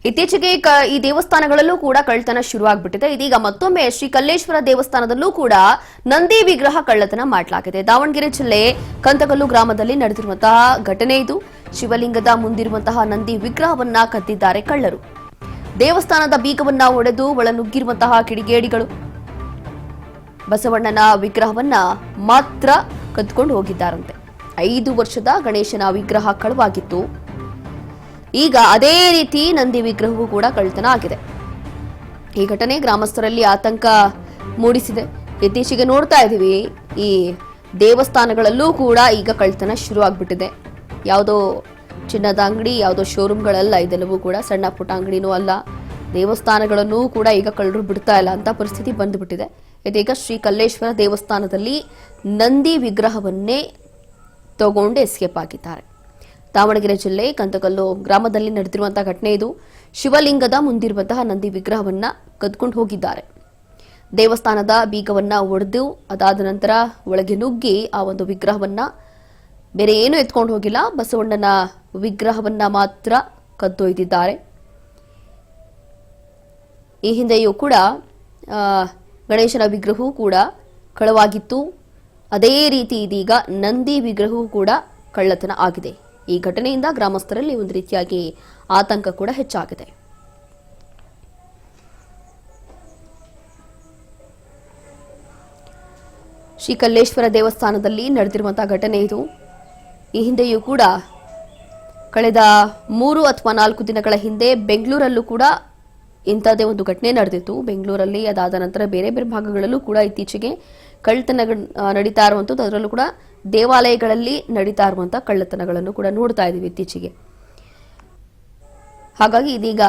ಇತ್ತೀಚೆಗೆ ಈ ದೇವಸ್ಥಾನಗಳಲ್ಲೂ ಕೂಡ ಕಳ್ಳತನ ಶುರುವಾಗ್ಬಿಟ್ಟಿದೆ. ಇದೀಗ ಮತ್ತೊಮ್ಮೆ ಶ್ರೀ ಕಲ್ಲೇಶ್ವರ ದೇವಸ್ಥಾನದಲ್ಲೂ ಕೂಡ ನಂದಿ ವಿಗ್ರಹ ಕಳ್ಳತನ ಮಾಡಲಾಗಿದೆ. ದಾವಣಗೆರೆ ಜಿಲ್ಲೆ ಕಂತಕಲ್ಲು ಗ್ರಾಮದಲ್ಲಿ ನಡೆದಿರುವಂತಹ ಘಟನೆ ಇದು. ಶಿವಲಿಂಗದ ಮುಂದಿರುವಂತಹ ನಂದಿ ವಿಗ್ರಹವನ್ನ ಕದ್ದಿದ್ದಾರೆ ಕಳ್ಳರು. ದೇವಸ್ಥಾನದ ಬೀಗವನ್ನ ಒಡೆದು ಒಳನುಗ್ಗಿರುವಂತಹ ಕಿಡಿಗೇಡಿಗಳು ಬಸವಣ್ಣನ ವಿಗ್ರಹವನ್ನ ಮಾತ್ರ ಕದ್ಕೊಂಡು ಹೋಗಿದ್ದಾರಂತೆ. 5 ವರ್ಷದ ಗಣೇಶನ ವಿಗ್ರಹ ಕಳವಾಗಿತ್ತು. ಈಗ ಅದೇ ರೀತಿ ನಂದಿ ವಿಗ್ರಹವೂ ಕೂಡ ಕಳ್ಳತನ ಆಗಿದೆ. ಈ ಘಟನೆ ಗ್ರಾಮಸ್ಥರಲ್ಲಿ ಆತಂಕ ಮೂಡಿಸಿದೆ. ಇತ್ತೀಚೆಗೆ ನೋಡ್ತಾ ಇದ್ದೀವಿ, ಈ ದೇವಸ್ಥಾನಗಳಲ್ಲೂ ಕೂಡ ಈಗ ಕಳ್ಳತನ ಶುರು ಆಗ್ಬಿಟ್ಟಿದೆ. ಯಾವುದೋ ಚಿನ್ನದ ಅಂಗಡಿ, ಯಾವುದೋ ಶೋರೂಮ್ಗಳಲ್ಲ, ಇದೆಲ್ಲವೂ ಕೂಡ ಸಣ್ಣ ಪುಟ್ಟ ಅಂಗಡಿನೂ ಅಲ್ಲ, ದೇವಸ್ಥಾನಗಳನ್ನು ಕೂಡ ಈಗ ಕಳ್ಳರು ಬಿಡ್ತಾ ಇಲ್ಲ ಅಂತ ಪರಿಸ್ಥಿತಿ ಬಂದುಬಿಟ್ಟಿದೆ. ಇದೀಗ ಶ್ರೀ ಕಲ್ಲೇಶ್ವರ ದೇವಸ್ಥಾನದಲ್ಲಿ ನಂದಿ ವಿಗ್ರಹವನ್ನೇ ತಗೊಂಡು ಎಸ್ಕೇಪ್ ಆಗಿದ್ದಾರೆ. ದಾವಣಗೆರೆ ಜಿಲ್ಲೆ ಕಂತಕಲ್ಲು ಗ್ರಾಮದಲ್ಲಿ ನಡೆದಿರುವಂತಹ ಘಟನೆ ಇದು. ಶಿವಲಿಂಗದ ಮುಂದಿರುವಂತಹ ನಂದಿ ವಿಗ್ರಹವನ್ನ ಕದ್ಕೊಂಡು ಹೋಗಿದ್ದಾರೆ. ದೇವಸ್ಥಾನದ ಬೀಗವನ್ನ ಒಡೆದು ಅದಾದ ನಂತರ ಒಳಗೆ ನುಗ್ಗಿ ಆ ಒಂದು ವಿಗ್ರಹವನ್ನ, ಬೇರೆ ಏನು ಎತ್ಕೊಂಡು ಹೋಗಿಲ್ಲ, ಬಸವಣ್ಣನ ವಿಗ್ರಹವನ್ನ ಮಾತ್ರ ಕದ್ದೊಯ್ದಿದ್ದಾರೆ. ಈ ಹಿಂದೆಯೂ ಕೂಡ ಗಣೇಶನ ವಿಗ್ರಹವೂ ಕೂಡ ಕಳವಾಗಿತ್ತು. ಅದೇ ರೀತಿ ಇದೀಗ ನಂದಿ ವಿಗ್ರಹವೂ ಕೂಡ ಕಳ್ಳತನ ಆಗಿದೆ. ಈ ಘಟನೆಯಿಂದ ಗ್ರಾಮಸ್ಥರಲ್ಲಿ ಒಂದು ರೀತಿಯಾಗಿ ಆತಂಕ ಕೂಡ ಹೆಚ್ಚಾಗಿದೆ. ಶ್ರೀ ಕಲ್ಲೇಶ್ವರ ದೇವಸ್ಥಾನದಲ್ಲಿ ನಡೆದಿರುವಂತಹ ಘಟನೆ ಇದು. ಈ ಹಿಂದೆಯೂ ಕೂಡ ಕಳೆದ 3 ಅಥವಾ 4 ದಿನಗಳ ಹಿಂದೆ ಬೆಂಗಳೂರಲ್ಲೂ ಕೂಡ ಇಂಥದ್ದೇ ಒಂದು ಘಟನೆ ನಡೆದಿತ್ತು. ಬೆಂಗಳೂರಲ್ಲಿ ಅದಾದ ನಂತರ ಬೇರೆ ಬೇರೆ ಭಾಗಗಳಲ್ಲೂ ಕೂಡ ಇತ್ತೀಚೆಗೆ ಕಳ್ಳತನ ನಡೀತಾ ಇರುವಂಥದ್ದು, ಅದರಲ್ಲೂ ಕೂಡ ದೇವಾಲಯಗಳಲ್ಲಿ ನಡೀತಾ ಇರುವಂತಹ ಕಳ್ಳತನಗಳನ್ನು ಕೂಡ ನೋಡ್ತಾ ಇದ್ದೀವಿ ಇತ್ತೀಚೆಗೆ. ಹಾಗಾಗಿ ಇದೀಗ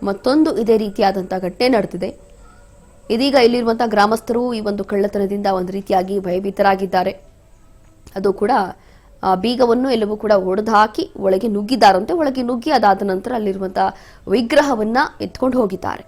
ಮತ್ತೊಂದು ಇದೇ ರೀತಿಯಾದಂತಹ ಘಟನೆ ನಡೆದಿದೆ. ಇದೀಗ ಇಲ್ಲಿರುವಂತಹ ಗ್ರಾಮಸ್ಥರು ಈ ಒಂದು ಕಳ್ಳತನದಿಂದ ಒಂದು ರೀತಿಯಾಗಿ ಭಯಭೀತರಾಗಿದ್ದಾರೆ. ಅದು ಕೂಡ ಬೀಗವನ್ನು ಎಲ್ಲವೂ ಕೂಡ ಒಡೆದು ಹಾಕಿ ಒಳಗೆ ನುಗ್ಗಿದ್ದಾರಂತೆ. ಒಳಗೆ ನುಗ್ಗಿ ಅದಾದ ನಂತರ ಅಲ್ಲಿರುವಂತಹ ವಿಗ್ರಹವನ್ನ ಎತ್ಕೊಂಡು ಹೋಗಿದ್ದಾರೆ.